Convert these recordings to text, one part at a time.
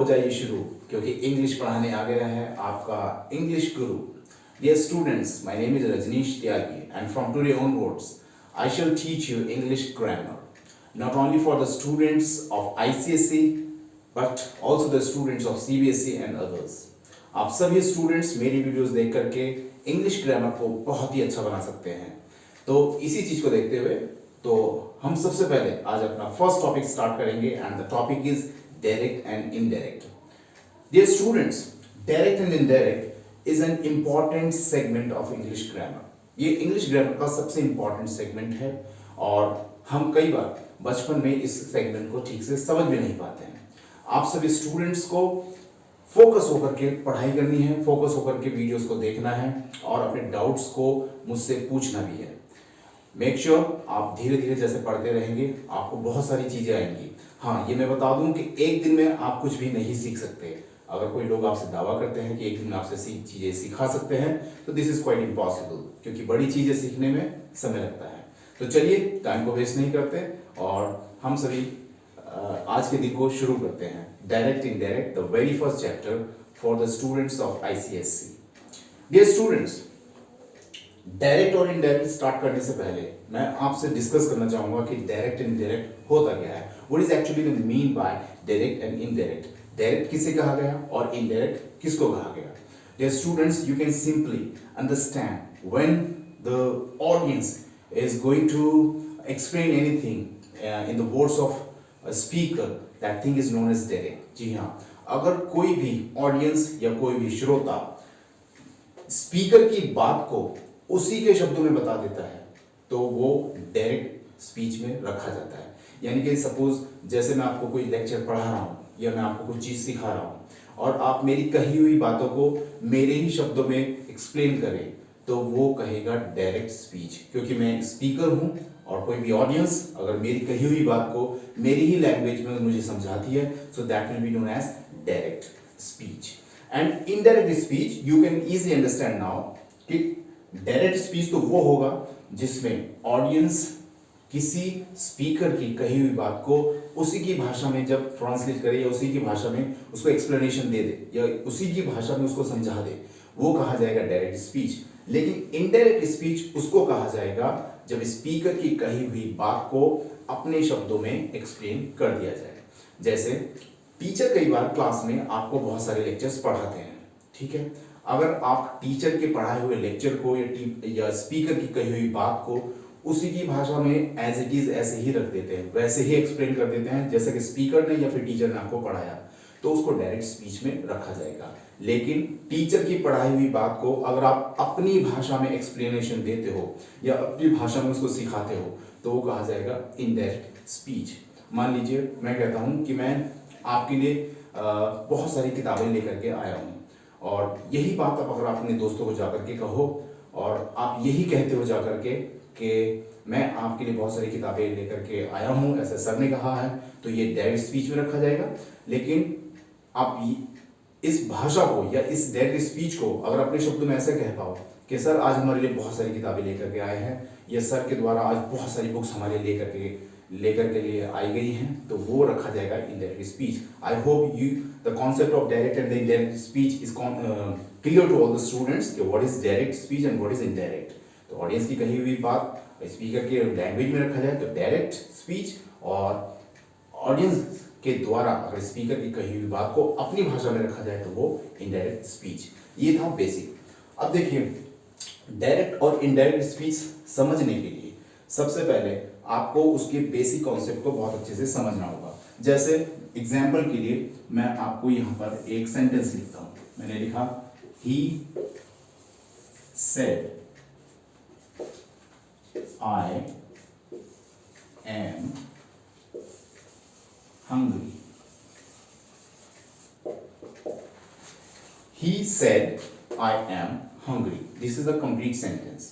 जाइए शुरू, क्योंकि इंग्लिश पढ़ाने आ गया है आपका इंग्लिश गुरु। Dear students, my name is Rajneesh Tyagi and from today onwards I shall teach you English grammar, not only for the students of ICSE but also the students of CBSE and others. आप सभी students मेरी videos देख करके English grammar को बहुत ही अच्छा बना सकते हैं। तो इसी चीज को देखते हुए तो हम सबसे पहले आज अपना फर्स्ट टॉपिक स्टार्ट करेंगे and the topic is direct and indirect. Dear students, direct and indirect is an important segment of English grammar. ये इंग्लिश ग्रामर का सबसे इंपॉर्टेंट सेगमेंट है और हम कई बार बचपन में इस सेगमेंट को ठीक से समझ भी नहीं पाते हैं। आप सभी स्टूडेंट्स को फोकस होकर के पढ़ाई करनी है, फोकस होकर के वीडियोस को देखना है और अपने डाउट्स को मुझसे पूछना भी है। मेक श्योर आप धीरे धीरे जैसे पढ़ते रहेंगे आपको बहुत सारी चीजें आएंगी। हाँ, ये मैं बता दूं कि एक दिन में आप कुछ भी नहीं सीख सकते। अगर कोई लोग आपसे दावा करते हैं कि एक दिन में आपसे चीजें सिखा सकते हैं तो दिस इज क्वाइट इम्पॉसिबल, क्योंकि बड़ी चीजें सीखने में समय लगता है। तो चलिए टाइम को वेस्ट नहीं करते और हम सभी आज के दिन को शुरू करते हैं। Direct indirect, the very first chapter for the students of ICSE। Dear students, direct और इनडायरेक्ट स्टार्ट करने से पहले मैं आपसे डिस्कस करना चाहूंगा कि डायरेक्ट एंड इनडायरेक्ट होता क्या है। What is actually the mean by direct and indirect. Direct किसे कहा गया और इनडायरेक्ट किसको कहा गया। Dear students, you can simply understand when the audience is going to explain anything in the words of a speaker, that thing is known as direct। जी हाँ, अगर कोई भी ऑडियंस या कोई भी श्रोता स्पीकर की बात को उसी के शब्दों में बता देता है तो वो डायरेक्ट स्पीच में रखा जाता है। यानी कि सपोज जैसे मैं आपको कोई लेक्चर पढ़ा रहा हूँ या मैं आपको कोई चीज सिखा रहा हूँ और आप मेरी कही हुई बातों को मेरे ही शब्दों में एक्सप्लेन करें तो वो कहेगा डायरेक्ट स्पीच, क्योंकि मैं स्पीकर हूं और कोई भी ऑडियंस अगर मेरी कही हुई बात को मेरी ही लैंग्वेज में मुझे समझाती है so that will be known as direct speech. And indirect speech you can easily understand now कि डायरेक्ट स्पीच तो वो होगा जिसमें ऑडियंस किसी स्पीकर की कही हुई बात को उसी की भाषा में जब ट्रांसलेट करे या उसी की भाषा में उसको एक्सप्लेनेशन दे दे या उसी की भाषा में उसको समझा दे, वो कहा जाएगा डायरेक्ट स्पीच। लेकिन इनडायरेक्ट स्पीच उसको कहा जाएगा जब स्पीकर की कही हुई बात को अपने शब्दों में एक्सप्लेन कर दिया जाए। जैसे टीचर कई बार क्लास में आपको बहुत सारे लेक्चर्स पढ़ाते हैं, ठीक है। अगर आप टीचर के पढ़ाए हुए लेक्चर को या स्पीकर की कही हुई बात को उसी की भाषा में एज इट इज ऐसे ही रख देते हैं, वैसे ही एक्सप्लेन कर देते हैं जैसे कि स्पीकर ने या फिर टीचर ने आपको पढ़ाया, तो उसको डायरेक्ट स्पीच में रखा जाएगा। लेकिन टीचर की पढ़ाई हुई बात को अगर आप अपनी भाषा में एक्सप्लेनेशन देते हो या अपनी भाषा में उसको सिखाते हो तो वो कहा जाएगा इनडायरेक्ट स्पीच। मान लीजिए मैं कहता हूँ कि मैं आपके लिए बहुत सारी किताबें लेकर के आया हूँ और यही बात अब अगर आप अपने दोस्तों को जाकर के कहो और आप यही कहते हो जाकर के कि मैं आपके लिए बहुत सारी किताबें लेकर के आया हूँ, ऐसा सर ने कहा है, तो ये डायरेक्ट स्पीच में रखा जाएगा। लेकिन आप इस भाषा को या इस डायरेक्ट स्पीच को अगर अपने शब्दों में ऐसे कह पाओ कि सर आज हमारे लिए बहुत सारी किताबें लेकर के आए हैं या सर के द्वारा आज बहुत सारी बुक्स हमारे लेकर के लिए आई गई हैं, तो वो रखा जाएगा indirect speech. I hope you the concept of direct and the indirect speech is clear to all the students कि what is direct speech and what is indirect. तो ऑडियंस की कही हुई बात स्पीकर के लैंग्वेज में रखा जाए तो डायरेक्ट स्पीच, और ऑडियंस के द्वारा अगर स्पीकर की कही हुई बात को अपनी भाषा में रखा जाए तो वो इनडायरेक्ट स्पीच। ये था बेसिक। अब देखिए डायरेक्ट और इनडायरेक्ट स्पीच समझने के लिए सबसे पहले आपको उसके बेसिक कॉन्सेप्ट को बहुत अच्छे से समझना होगा। जैसे एग्जाम्पल के लिए मैं आपको यहाँ पर एक सेंटेंस लिखता हूँ। मैंने लिखा he said I am hungry. He said I am hungry. This is a complete sentence.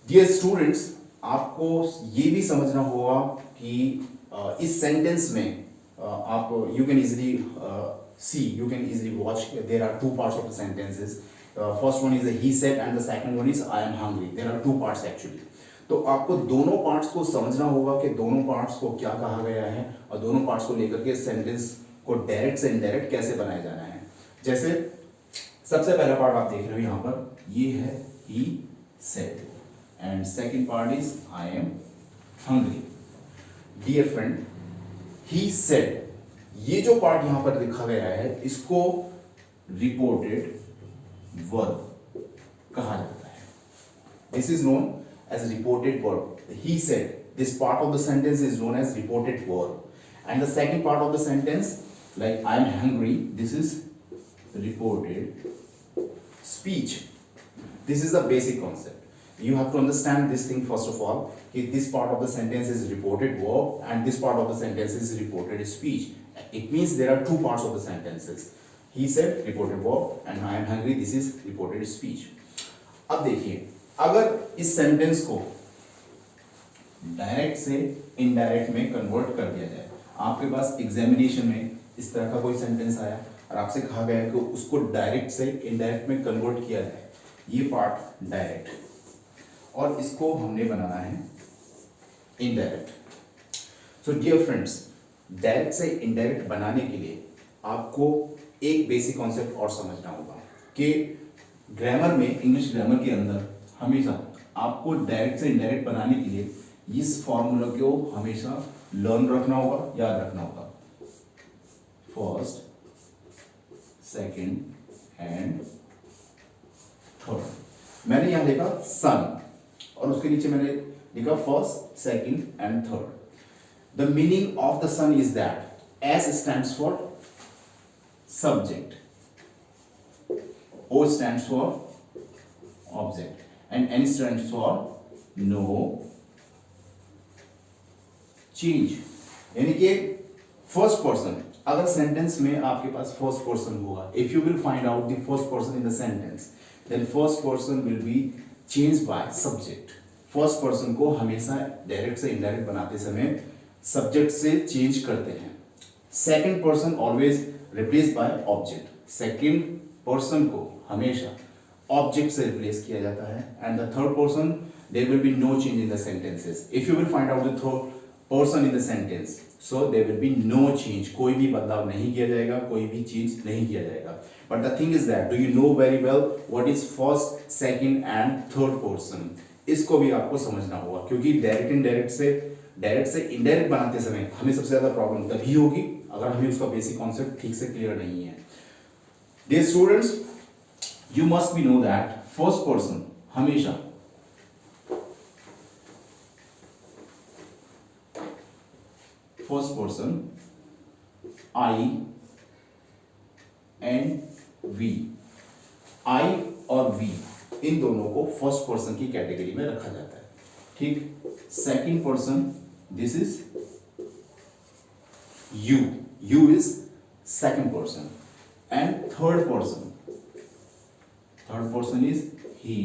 Dear students, आपको ये भी समझना होगा कि इस सेंटेंस में आप you can easily see, you can easily watch, there are two parts of the sentences. First one is the he said and the second one is I am hungry. There are two parts actually. तो आपको दोनों parts को समझना होगा कि दोनों parts को क्या कहा गया है और दोनों पार्ट्स को लेकर के सेंटेंस को डायरेक्ट से इनडायरेक्ट कैसे बनाया जाना है। जैसे सबसे पहला पार्ट आप देख रहे हो यहाँ पर, ये है he said and second part is I am hungry. Dear friend, he said, ये जो पार्ट यहां पर लिखा गया है इसको रिपोर्टेड वर्ब कहा जाता है। This is known as reported verb. He said, this part of the sentence is known as reported verb and the second part of the sentence like I am hungry, this is reported speech. This is the basic concept. You have to understand this thing first of all. If this part of the sentence is reported verb and this part of the sentence is reported speech. It means there are two parts of the sentences. He said reported verb and I am hungry. This is reported speech. अब देखिए, अगर इस sentence को direct से indirect में convert कर दिया जाए, आपके पास एग्जामिनेशन में इस तरह का कोई सेंटेंस आया और आपसे कहा गया है कि उसको डायरेक्ट से इनडायरेक्ट में कन्वर्ट किया जाए, ये पार्ट डायरेक्ट और इसको हमने बनाना है indirect. So dear friends, direct से इनडायरेक्ट बनाने के लिए आपको एक बेसिक कॉन्सेप्ट और समझना होगा कि ग्रामर में, इंग्लिश ग्रामर के अंदर हमेशा आपको डायरेक्ट से इनडायरेक्ट बनाने के लिए इस फॉर्मूला को हमेशा लर्न रखना होगा, याद रखना होगा। First, second and third. मैंने यहां लिखा सन और उसके नीचे मैंने लिखा first, second and third. The meaning of the son is that S stands for subject, O stands for object and N stands for no change. यानी कि फर्स्ट पर्सन, अगर सेंटेंस में आपके पास फर्स्ट पर्सन होगा, if you will find out the first person in the sentence, then first person will be changed by subject. First person को हमेशा direct से इनडायरेक्ट बनाते समय सब्जेक्ट से चेंज करते हैं। Second person always replace by object, second person को हमेशा ऑब्जेक्ट से रिप्लेस किया जाता है। And the third person, there will be no change in the sentences. If you will find out the third person in the sentence, so there will be no change, कोई भी बदलाव नहीं किया जाएगा, कोई भी चेंज नहीं किया जाएगा। But the thing is that, do you know very well what is first, second and third person? इसको भी आपको समझना होगा, क्योंकि डायरेक्ट से इनडायरेक्ट बनाते समय हमें सबसे ज्यादा प्रॉब्लम तभी होगी अगर हमें उसका बेसिक कॉन्सेप्ट ठीक से क्लियर नहीं है। Dear students, you must be know that first person हमेशा first person I and we, I और वी इन दोनों को फर्स्ट पर्सन की कैटेगरी में रखा जाता है। ठीक, second person, this is you, you is second person and third person is he,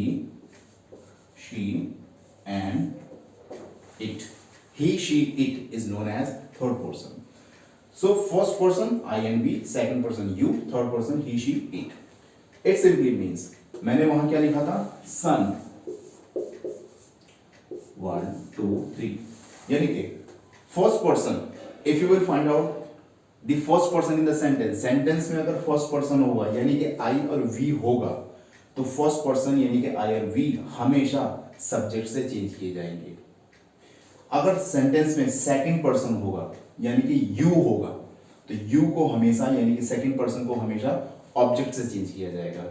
she and it. He, she, it is known as third person. So first person I and we, second person you, third person he, she, it. It simply means, मैंने वहां क्या लिखा था, sun, 1 2 3, यानी कि first person, if you will find out the first person in the sentence में अगर first person होगा यानी कि I और we होगा, तो first person यानी कि I और we हमेशा subject से change किए जाएंगे। अगर सेंटेंस में सेकंड पर्सन होगा यानी कि यू होगा, तो यू को हमेशा यानी कि सेकंड पर्सन को हमेशा ऑब्जेक्ट से चेंज किया जाएगा।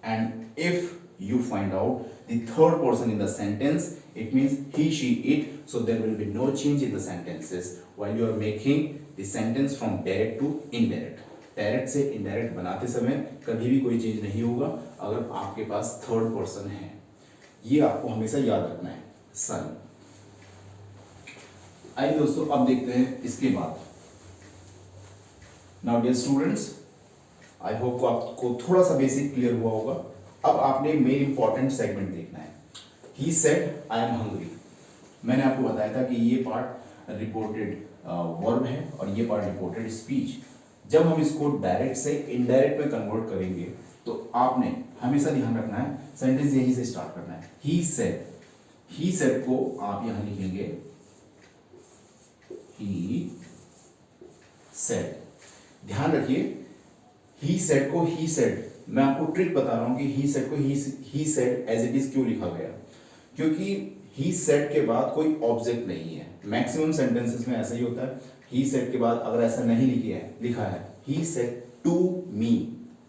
And if you find out the third person in the sentence, it means he, she, it, so there will be no change in the sentences while you are making the sentence from direct to indirect. Direct से indirect बनाते समय कभी भी कोई change नहीं होगा अगर आपके पास थर्ड पर्सन है। ये आपको हमेशा याद रखना है, सन। आइए दोस्तों, अब देखते हैं इसके बाद। Now dear students, I hope आपको थोड़ा सा बेसिक क्लियर हुआ होगा। अब आपने मेन इंपॉर्टेंट सेगमेंट देखना है। He said I am hungry. मैंने आपको बताया था कि ये पार्ट रिपोर्टेड वर्ब है और ये पार्ट रिपोर्टेड स्पीच। जब हम इसको डायरेक्ट से इनडायरेक्ट में कन्वर्ट करेंगे तो आपने हमेशा ध्यान रखना है सेंटेंस यहीं से स्टार्ट करना है। ही सेड को आप यहां लिखेंगे he said, ध्यान रखिए, ही सेड को ही सेड, मैं आपको ट्रिक बता रहा हूं कि ही सेड को he said as it is क्यों लिखा गया, क्योंकि ही सेड के बाद कोई ऑब्जेक्ट नहीं है। मैक्सिमम सेंटेंसेस में ऐसा ही होता है, ही सेड के बाद अगर ऐसा नहीं लिखा है ही सेड टू मी,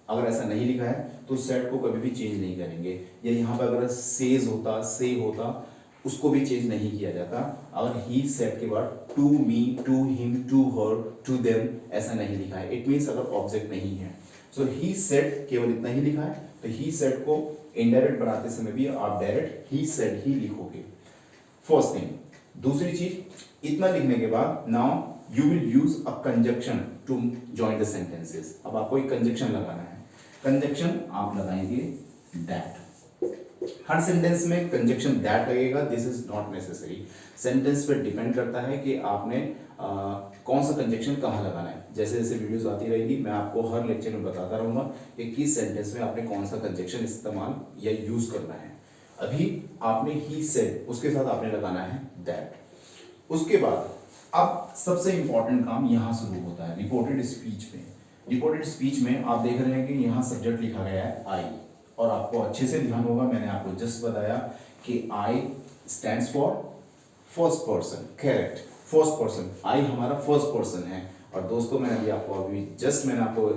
अगर ऐसा नहीं लिखा है तो सेड को कभी भी चेंज नहीं करेंगे, या यहाँ पर अगर सेज होता, से होता, उसको भी चेंज नहीं किया जाता। अगर ही सेड के बाद to me, to him, to her, to them ऐसा नहीं लिखा है, इट मीन्स अगर ऑब्जेक्ट नहीं है। सो ही सेड केवल इतना ही लिखा है, तो ही सेड को इनडायरेक्ट बनाते समय भी आप डायरेक्ट ही सेड ही लिखोगे, फर्स्ट थिंग। दूसरी चीज, इतना लिखने के बाद now you will use a conjunction to join the sentences. अब आपको एक कंजक्शन लगाना है, कंजक्शन आप लगाएंगे दैट। हर सेंटेंस में कंजक्शन दैट लगेगा, this is not necessary, sentence पर डिपेंड करता है कि आपने कौन सा कंजक्शन कहाँ लगाना है। जैसे जैसे वीडियोस आती रहेगी मैं आपको हर लेक्चर में बताता रहूंगा कि किस सेंटेंस में आपने कौन सा कंजक्शन इस्तेमाल या यूज करना है। अभी आपने ही सेड, उसके साथ आपने लगाना है दैट। उसके बाद अब सबसे इंपॉर्टेंट काम यहाँ शुरू होता है रिपोर्टेड स्पीच में। रिपोर्टेड स्पीच में आप देख रहे हैं कि यहाँ सब्जेक्ट लिखा गया है आई, और आपको अच्छे से ध्यान होगा, मैंने आपको जस्ट बताया कि I stands for first person, correct, first person, I हमारा फर्स्ट पर्सन है। और दोस्तों मैंने आपको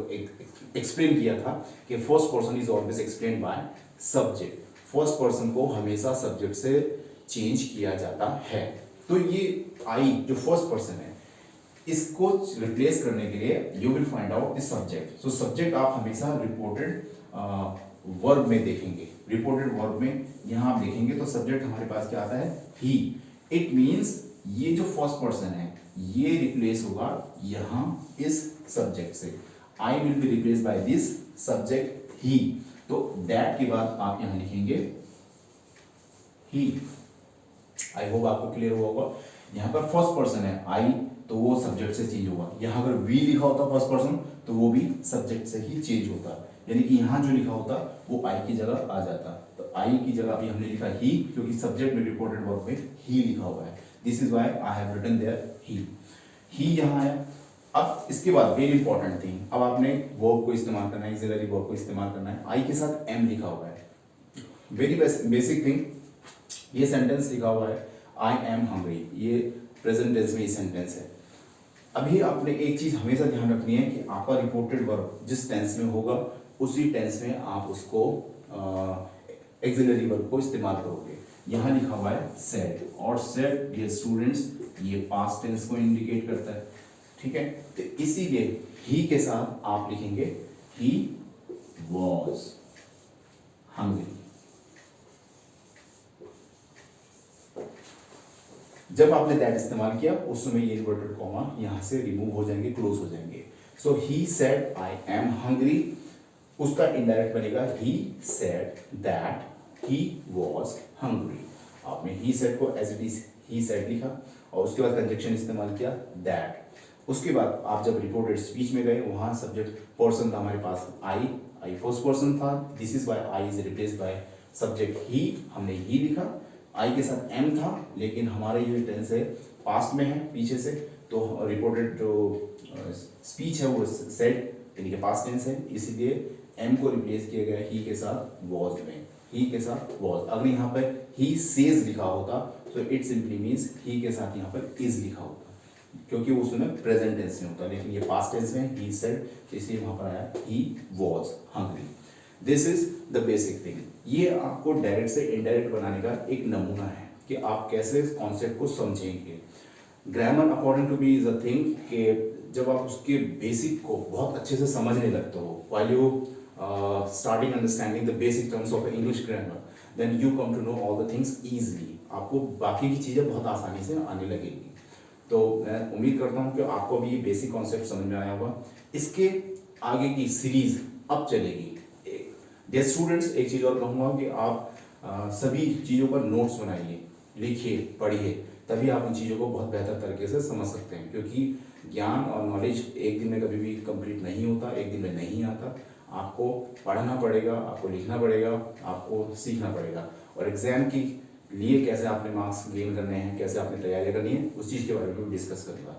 एक्सप्लेन किया था कि first person is always explain by subject, first person को हमेशा सब्जेक्ट से चेंज किया जाता है। तो ये आई जो फर्स्ट पर्सन है, इसको रिप्लेस करने के लिए you will find out the subject. So subject आप हमेशा रिपोर्टेड वर्ब में देखेंगे, रिपोर्टेड वर्ब में यहां आप देखेंगे तो सब्जेक्ट हमारे पास क्या आता है, ही। इट मींस ये जो फर्स्ट पर्सन है ये रिप्लेस होगा यहां इस सब्जेक्ट से, I will be replace by this subject ही। तो दैट के बाद आप यहां लिखेंगे ही। आई होप आपको क्लियर हुआ होगा। यहां पर फर्स्ट पर्सन है आई, तो वो सब्जेक्ट से चेंज होगा। यहां अगर वी लिखा होता फर्स्ट पर्सन तो वो भी सब्जेक्ट से ही चेंज होता, यानी कि यहां जो लिखा होता वो आई की जगह आ जाता। तो आई की जगह अभी हमने लिखा ही, क्योंकि सब्जेक्ट में रिपोर्टेड वर्ब में ही लिखा हुआ है, this is why I have written there he यहां है। अब इसके बाद वेरी इंपॉर्टेंट थिंग, अब आपने वर्ब को इस्तेमाल करना है, ऑक्सिलरी वर्ब को इस्तेमाल करना है। आई के साथ एम लिखा हुआ है, वेरी बेसिक थिंग, ये सेंटेंस लिखा हुआ है आई एम हंग्री, ये प्रेजेंट टेंस में ये सेंटेंस है। अभी आपने एक चीज हमेशा ध्यान रखनी है कि आपका रिपोर्टेड वर्ब जिस टेंस में होगा उसी टेंस में आप उसको ऑक्सिलरी वर्ब को इस्तेमाल करोगे। यहां लिखा हुआ है सेड, और सेड डियर स्टूडेंट्स ये पास्ट टेंस को इंडिकेट करता है, ठीक है। तो इसीलिए ही के साथ आप लिखेंगे ही वॉज हंग्री। जब आपने दैट इस्तेमाल किया उस समय ये इन्वर्टेड कॉमा यहां से रिमूव हो जाएंगे, क्लोज हो जाएंगे। So he said I am hungry, उसका इनडायरेक्ट बनेगा he said that he was hungry. आपने ही सेड को as it is he said लिखा और उसके बाद कंजक्शन इस्तेमाल किया दैट। उसके बाद आप जब रिपोर्टेड स्पीच में गए वहां सब्जेक्ट पर्सन था हमारे पास आई फर्स्ट पर्सन था, this is why I is replaced by subject he, हमने ही लिखा। आई के साथ एम था लेकिन हमारा ये टेंस है पास्ट में है पीछे से, तो रिपोर्टेड जो स्पीच है वो सेड यानी कि पास्ट टेंस है, इसीलिए एम को रिप्लेस किया गया ही के साथ वॉज में, ही के साथ वॉज। अगर यहाँ पर ही सेज लिखा होता तो इट सिंपली मीन्स ही के साथ यहाँ पर इज लिखा होता, क्योंकि वो उसमें प्रेजेंट टेंस में होता, लेकिन ये पास्ट टेंस में ही सेड, इसलिए वहां पर आया he was hungry. This is the basic thing. ये आपको डायरेक्ट से इनडायरेक्ट बनाने का एक नमूना है कि आप कैसे इस कॉन्सेप्ट को समझेंगे। Grammar according to me is a thing कि जब आप उसके बेसिक को बहुत अच्छे से समझने लगते हो, while you starting understanding the basic terms of English grammar, then you come to know all the things easily. आपको बाकी की चीज़ें बहुत आसानी से आने लगेगी। तो मैं उम्मीद करता हूँ कि आपको भी ये बेसिक कॉन्सेप्ट समझ में आया होगा। इसके आगे की सीरीज अब चलेगी। डियर स्टूडेंट्स, एक चीज़ और कहूँगा कि आप सभी चीज़ों पर नोट्स बनाइए, लिखिए, पढ़िए, तभी आप उन चीज़ों को बहुत बेहतर तरीके से समझ सकते हैं, क्योंकि ज्ञान और नॉलेज एक दिन में कभी भी कंप्लीट नहीं होता, एक दिन में नहीं आता। आपको पढ़ना पड़ेगा, आपको लिखना पड़ेगा, आपको सीखना पड़ेगा, और एग्जाम के लिए कैसे आपने मार्क्स गेन करने हैं, कैसे आपने तैयारी करनी है, उस चीज़ के बारे में भी डिस्कस करूँगा।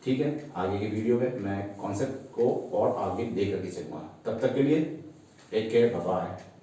ठीक है, आगे की वीडियो में मैं कॉन्सेप्ट को और आगे दे करके चलूँगा। तब तक के लिए टेक केयर, बाय बाय।